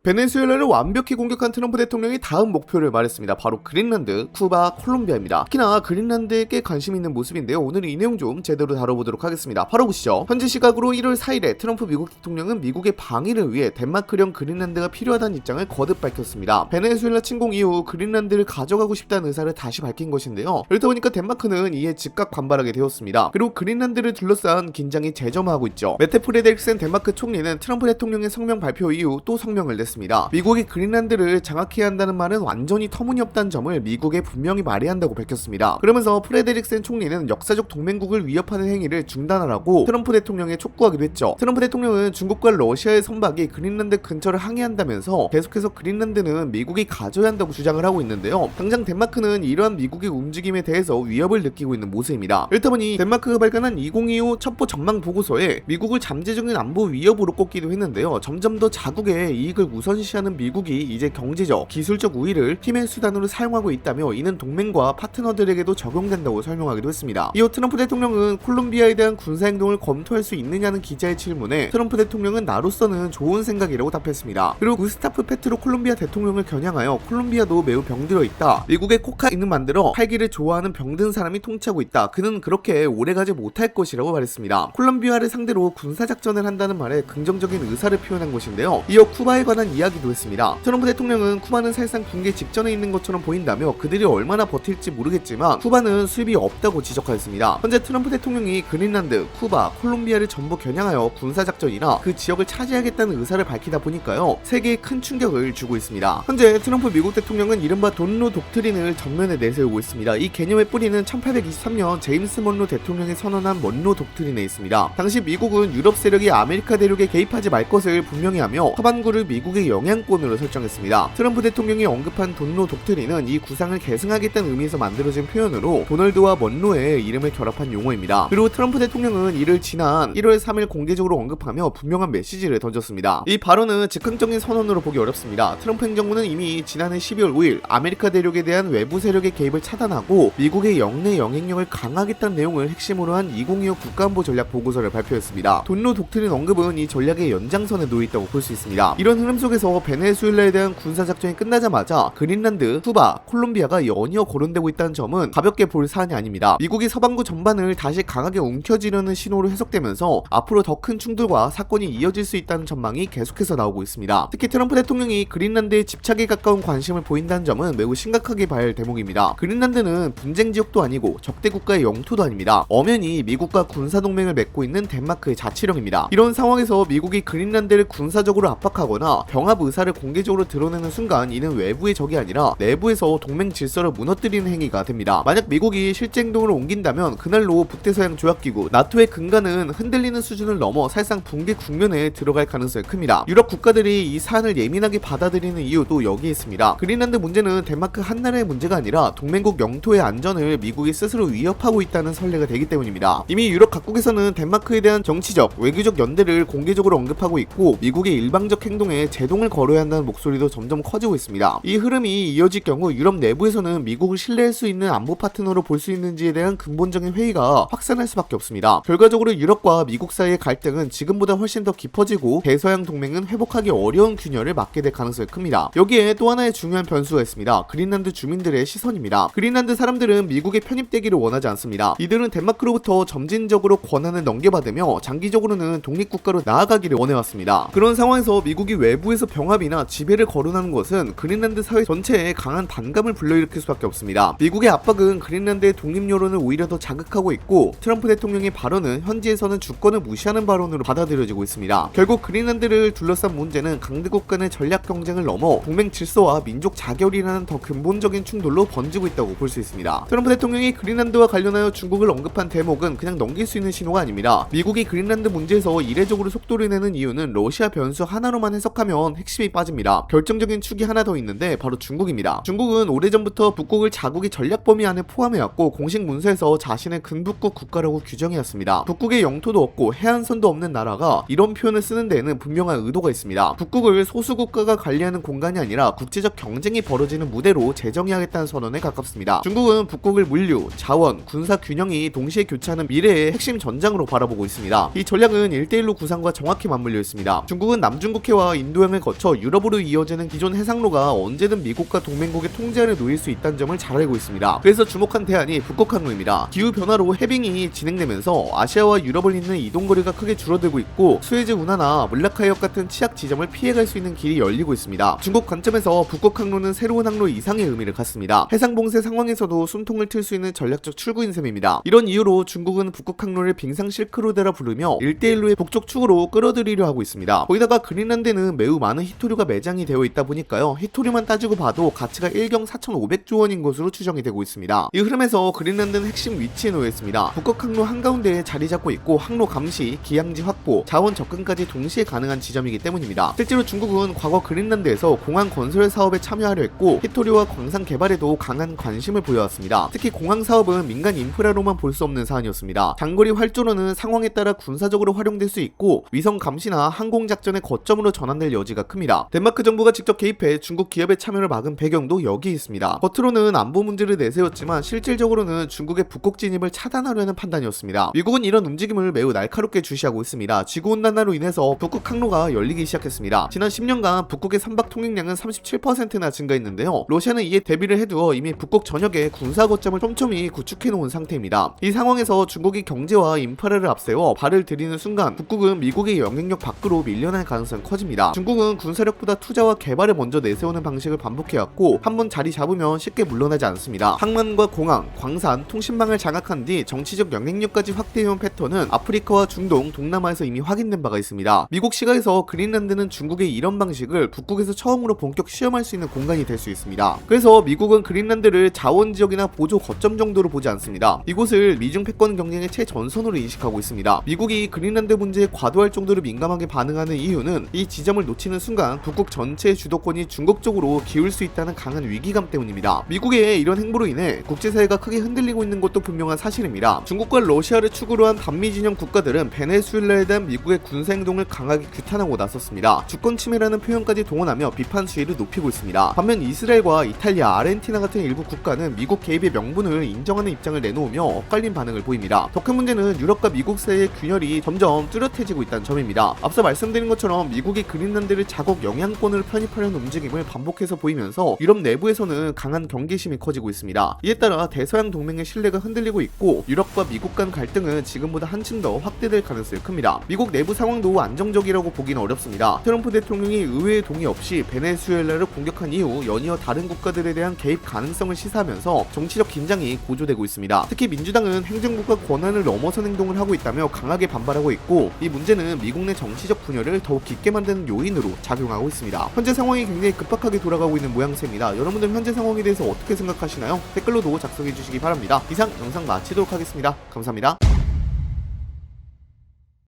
베네수엘라를 완벽히 공격한 트럼프 대통령이 다음 목표를 말했습니다. 바로 그린란드, 쿠바, 콜롬비아입니다. 특히나 그린란드에 꽤 관심이 있는 모습인데요. 오늘은 이 내용 좀 제대로 다뤄보도록 하겠습니다. 바로 보시죠. 현지 시각으로 1월 4일에 트럼프 미국 대통령은 미국의 방위를 위해 덴마크령 그린란드가 필요하다는 입장을 거듭 밝혔습니다. 베네수엘라 침공 이후 그린란드를 가져가고 싶다는 의사를 다시 밝힌 것인데요. 그렇다 보니까 덴마크는 이에 즉각 반발하게 되었습니다. 그리고 그린란드를 둘러싼 긴장이 재점화하고 있죠. 메테 프레데릭센 덴마크 총리는 트럼프 대통령의 성명 발표 이후 또 성명을 냈습니다. 미국이 그린란드를 장악해야 한다는 말은 완전히 터무니없다는 점을 미국에 분명히 말해야 한다고 밝혔습니다. 그러면서 프레데릭센 총리는 역사적 동맹국을 위협하는 행위를 중단하라고 트럼프 대통령에 촉구하기도 했죠. 트럼프 대통령은 중국과 러시아의 선박이 그린란드 근처를 항해한다면서 계속해서 그린란드는 미국이 가져야 한다고 주장을 하고 있는데요. 당장 덴마크는 이러한 미국의 움직임에 대해서 위협을 느끼고 있는 모습입니다. 그렇다 보니 덴마크가 발간한 2025 첩보 전망 보고서에 미국을 잠재적인 안보 위협으로 꼽기도 했는데요. 점점 더 자국의 이익을 우선시하는 미국이 이제 경제적, 기술적 우위를 힘의 수단으로 사용하고 있다며 이는 동맹과 파트너들에게도 적용된다고 설명하기도 했습니다. 이어 트럼프 대통령은 콜롬비아에 대한 군사행동을 검토할 수 있느냐는 기자의 질문에 트럼프 대통령은 나로서는 좋은 생각이라고 답했습니다. 그리고 구스타프 페트로 콜롬비아 대통령을 겨냥하여 콜롬비아도 매우 병들어 있다. 미국의 코카인을 만들어 팔기를 좋아하는 병든 사람이 통치하고 있다. 그는 그렇게 오래가지 못할 것이라고 말했습니다. 콜롬비아를 상대로 군사작전을 한다는 말에 긍정적인 의사를 표현한 것인데요. 이어 쿠바에 관한 이야기도 했습니다. 트럼프 대통령은 쿠바는 사실상 붕괴 직전에 있는 것처럼 보인다며 그들이 얼마나 버틸지 모르겠지만 쿠바는 수입이 없다고 지적하였습니다. 현재 트럼프 대통령이 그린란드, 쿠바, 콜롬비아를 전부 겨냥하여 군사작전이나 그 지역을 차지하겠다는 의사를 밝히다 보니까요. 세계에 큰 충격을 주고 있습니다. 현재 트럼프 미국 대통령은 이른바 돈로 독트린을 전면에 내세우고 있습니다. 이 개념의 뿌리는 1823년 제임스 먼로 대통령이 선언한 먼로 독트린에 있습니다. 당시 미국은 유럽 세력이 아메리카 대륙에 개입하지 말 것을 분명히 하며 서반구를 미국의 영향권으로 설정했습니다. 트럼프 대통령이 언급한 돈로 독트린은 이 구상을 계승하겠다는 의미에서 만들어진 표현으로 도널드와 먼로의 이름을 결합한 용어입니다. 그리고 트럼프 대통령은 이를 지난 1월 3일 공개적으로 언급하며 분명한 메시지를 던졌습니다. 이 발언은 즉흥적인 선언으로 보기 어렵습니다. 트럼프 행정부는 이미 지난해 12월 5일 아메리카 대륙에 대한 외부 세력의 개입을 차단하고 미국의 영내 영향력을 강화하겠다는 내용을 핵심으로 한 2025 국가안보 전략 보고서를 발표했습니다. 돈로 독트린 언급은 이 전략의 연장선에 놓여있다고 볼 수 있습니다. 이런 흐름 속에서 베네수엘라에 대한 군사작전이 끝나자마자 그린란드, 쿠바, 콜롬비아가 연이어 거론되고 있다는 점은 가볍게 볼 사안이 아닙니다. 미국이 서반구 전반을 다시 강하게 움켜쥐려는 신호로 해석되면서 앞으로 더 큰 충돌과 사건이 이어질 수 있다는 전망이 계속해서 나오고 있습니다. 특히 트럼프 대통령이 그린란드에 집착에 가까운 관심을 보인다는 점은 매우 심각하게 봐야 할 대목입니다. 그린란드는 분쟁 지역도 아니고 적대 국가의 영토도 아닙니다. 엄연히 미국과 군사동맹을 맺고 있는 덴마크의 자치령입니다. 이런 상황에서 미국이 그린란드를 군사적으로 압박하거나 병합 의사를 공개적으로 드러내는 순간 이는 외부의 적이 아니라 내부에서 동맹 질서를 무너뜨리는 행위가 됩니다. 만약 미국이 실제 행동을 옮긴다면 그날로 북대서양 조약기구 나토의 근간은 흔들리는 수준을 넘어 사실상 붕괴 국면에 들어갈 가능성이 큽니다. 유럽 국가들이 이 사안을 예민하게 받아들이는 이유도 여기에 있습니다. 그린란드 문제는 덴마크 한 나라의 문제가 아니라 동맹국 영토의 안전을 미국이 스스로 위협하고 있다는 선례가 되기 때문입니다. 이미 유럽 각국에서는 덴마크에 대한 정치적, 외교적 연대를 공개적으로 언급하고 있고 미국의 일방적 행동에 제동을 걸어야 한다는 목소리도 점점 커지고 있습니다. 이 흐름이 이어질 경우 유럽 내부에서는 미국을 신뢰할 수 있는 안보 파트너로 볼 수 있는지에 대한 근본적인 회의가 확산할 수밖에 없습니다. 결과적으로 유럽과 미국 사이의 갈등은 지금보다 훨씬 더 깊어지고 대서양 동맹은 회복하기 어려운 균열을 맞게 될 가능성이 큽니다. 여기에 또 하나의 중요한 변수가 있습니다. 그린란드 주민들의 시선입니다. 그린란드 사람들은 미국에 편입되기를 원하지 않습니다. 이들은 덴마크로부터 점진적으로 권한을 넘겨받으며 장기적으로는 독립국가로 나아가기를 원해왔습니다. 그런 상황에서 미국이 외부에서 병합이나 지배를 거론하는 것은 그린란드 사회 전체에 강한 반감을 불러일으킬 수밖에 없습니다. 미국의 압박은 그린란드의 독립 여론을 오히려 더 자극하고 있고 트럼프 대통령의 발언은 현지에서는 주권을 무시하는 발언으로 받아들여지고 있습니다. 결국 그린란드를 둘러싼 문제는 강대국 간의 전략 경쟁을 넘어 동맹 질서와 민족 자결이라는 더 근본적인 충돌로 번지고 있다고 볼 수 있습니다. 트럼프 대통령이 그린란드와 관련하여 중국을 언급한 대목은 그냥 넘길 수 있는 신호가 아닙니다. 미국이 그린란드 문제에서 이례적으로 속도를 내는 이유는 러시아 변수 하나로만 해석하면 핵심이 빠집니다. 결정적인 축이 하나 더 있는데 바로 중국입니다. 중국은 오래전부터 북극을 자국의 전략 범위 안에 포함해왔고 공식 문서에서 자신의 근북극 국가라고 규정해왔습니다. 북극의 영토도 없고 해안선도 없는 나라가 이런 표현을 쓰는 데에는 분명한 의도가 있습니다. 북극을 소수 국가가 관리하는 공간이 아니라 국제적 경쟁이 벌어지는 무대로 제정해야겠다는 선언에 가깝습니다. 중국은 북극을 물류, 자원, 군사 균형이 동시에 교차하는 미래의 핵심 전장으로 바라보고 있습니다. 이 전략은 1대1로 구상과 정확히 맞물려 있습니다. 중국은 남중국해와 인도양을 과정을 거쳐 유럽으로 이어지는 기존 해상로가 언제든 미국과 동맹국의 통제 아래 놓일 수 있다는 점을 잘 알고 있습니다. 그래서 주목한 대안이 북극 항로입니다. 기후 변화로 해빙이 진행되면서 아시아와 유럽을 잇는 이동거리가 크게 줄어들고 있고 스웨즈 운하나 물라카이역 같은 취약 지점을 피해갈 수 있는 길이 열리고 있습니다. 중국 관점에서 북극 항로는 새로운 항로 이상의 의미를 갖습니다. 해상 봉쇄 상황에서도 숨통을 틀 수 있는 전략적 출구인 셈입니다. 이런 이유로 중국은 북극 항로를 빙상 실크로드라 부르며 일대일로의 북쪽 축으로 끌어들이려 하고 있습니다. 거기다가 그린란드에는 매우 많은 히토류가 매장이 되어 있다 보니까요. 히토류만 따지고 봐도 가치가 1경 4,500조 원인 것으로 추정이 되고 있습니다. 이 흐름에서 그린란드는 핵심 위치에 놓여 있습니다. 북극 항로 한가운데에 자리 잡고 있고 항로 감시, 기항지 확보, 자원 접근까지 동시에 가능한 지점이기 때문입니다. 실제로 중국은 과거 그린란드에서 공항 건설 사업에 참여하려 했고 히토류와 광산 개발에도 강한 관심을 보여왔습니다. 특히 공항 사업은 민간 인프라로만 볼 수 없는 사안이었습니다. 장거리 활주로는 상황에 따라 군사적으로 활용될 수 있고 위성 감시나 항공 작전의 거점으로 전환될 여지가 큽니다. 덴마크 정부가 직접 개입해 중국 기업의 참여를 막은 배경도 여기에 있습니다. 겉으로는 안보 문제를 내세웠지만 실질적으로는 중국의 북극 진입을 차단하려는 판단이었습니다. 미국은 이런 움직임을 매우 날카롭게 주시하고 있습니다. 지구온난화로 인해서 북극 항로가 열리기 시작했습니다. 지난 10년간 북극의 선박 통행량은 37%나 증가했는데요. 러시아는 이에 대비를 해두어 이미 북극 전역에 군사 거점을 촘촘히 구축해놓은 상태입니다. 이 상황에서 중국이 경제와 인프라를 앞세워 발을 들이는 순간 북극은 미국의 영향력 밖으로 밀려날 가능성이 커집니다. 중국은 군사력보다 투자와 개발을 먼저 내세우는 방식을 반복해왔고 한번 자리 잡으면 쉽게 물러나지 않습니다. 항만과 공항, 광산, 통신망을 장악한 뒤 정치적 영향력까지 확대해온 패턴은 아프리카와 중동, 동남아에서 이미 확인된 바가 있습니다. 미국 시각에서 그린란드는 중국의 이런 방식을 북극에서 처음으로 본격 시험할 수 있는 공간이 될 수 있습니다. 그래서 미국은 그린란드를 자원지역이나 보조 거점 정도로 보지 않습니다. 이곳을 미중 패권 경쟁의 최전선으로 인식하고 있습니다. 미국이 그린란드 문제에 과도할 정도로 민감하게 반응하는 이유는 이 지점을 놓치는 순간 북극 전체의 주도권이 중국 쪽으로 기울 수 있다는 강한 위기감 때문입니다. 미국의 이런 행보로 인해 국제사회가 크게 흔들리고 있는 것도 분명한 사실입니다. 중국과 러시아를 축으로 한 반미 진영 국가들은 베네수엘라에 대한 미국의 군사 행동을 강하게 규탄하고 나섰습니다. 주권 침해라는 표현까지 동원하며 비판 수위를 높이고 있습니다. 반면 이스라엘과 이탈리아, 아르헨티나 같은 일부 국가는 미국 개입의 명분을 인정하는 입장을 내놓으며 엇갈린 반응을 보입니다. 더 큰 문제는 유럽과 미국 사이의 균열이 점점 뚜렷해지고 있다는 점입니다. 앞서 말씀드린 것처럼 미국이 그린란드를 자국 영향권으로 편입하려는 움직임을 반복해서 보이면서 유럽 내부에서는 강한 경계심이 커지고 있습니다. 이에 따라 대서양 동맹의 신뢰가 흔들리고 있고 유럽과 미국 간 갈등은 지금보다 한층 더 확대될 가능성이 큽니다. 미국 내부 상황도 안정적이라고 보기는 어렵습니다. 트럼프 대통령이 의회의 동의 없이 베네수엘라를 공격한 이후 연이어 다른 국가들에 대한 개입 가능성을 시사하면서 정치적 긴장이 고조되고 있습니다. 특히 민주당은 행정국가 권한을 넘어선 행동을 하고 있다며 강하게 반발하고 있고 이 문제는 미국 내 정치적 분열을 더욱 깊게 만드는 요인으로 작용하고 있습니다. 현재 상황이 굉장히 급박하게 돌아가고 있는 모양새입니다. 여러분들 현재 상황에 대해서 어떻게 생각하시나요? 댓글로도 작성해 주시기 바랍니다. 이상 영상 마치도록 하겠습니다. 감사합니다.